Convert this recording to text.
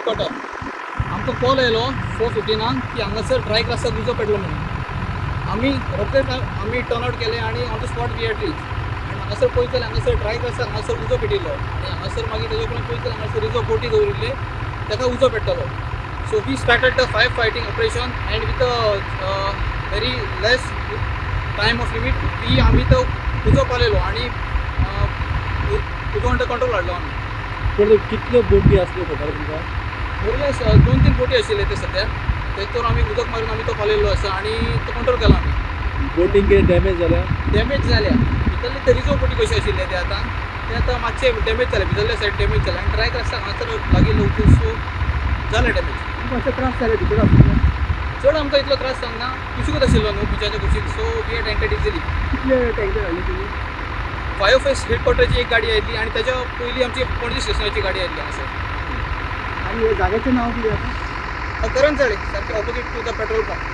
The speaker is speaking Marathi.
हेडक्वॉर्टर आमकां कॉल येयलो 4:15 की हांगासर ड्राय क्लासाक उजो पेटलो म्हणून आमी रोखडेच आमी टर्न आउट केले आनी on the spot we had reach आनी हांगासर पळयत जाल्यार हांगासर ड्राय क्लासाक हांगासर उजो पेटिल्लो आनी हांगासर मागीर तेजे कडेन पळयत जाल्यार हांगासर रिजो बोटी दवरिल्ले ताका उजो पेट्टलो. So we started the fire fighting operation and with a very less time of limit आमी तो उजो पालयलो आनी उजो अंडर कंट्रोल हाडलो आमी. पण कितल्यो बोटी आसल्यो खबर तुमकां? मोरलेस 2-3 बोटी आशिल्ले ते सद्या तेतून आमी उदक मारून आमी तो पालयल्लो आसा आनी तो कंट्रोल केला आमी. बोटींग कितें डॅमेज जाल्या? डॅमेज जाल्या भितरले ते रिजो बोटी कशे आशिल्ले ते आतां मातशे डॅमेज जाले भितरले सायड डॅमेज जाले आनी ड्राय क्लासाक हांगासर लागिल्लो सो जाले डॅमेज. मातशे त्रास जाले भितर आसले? चड आमकां इतलो त्रास सांगना कुशीकूच आशिल्लो न्हू बिचाच्या कुशीक so we had entered easily. कितले टँकर हाडले तुमी? फायर फोर्स हेडक्वॉर्टरची एक गाडी आयिल्ली आनी ताच्या पयलीं आमची पणजी स्टेशनाची गाडी आयिल्ली हांगासर. आनी हे जाग्याचें नांव कितें आसा? करंजाळे सारकें opposite to the petrol pump.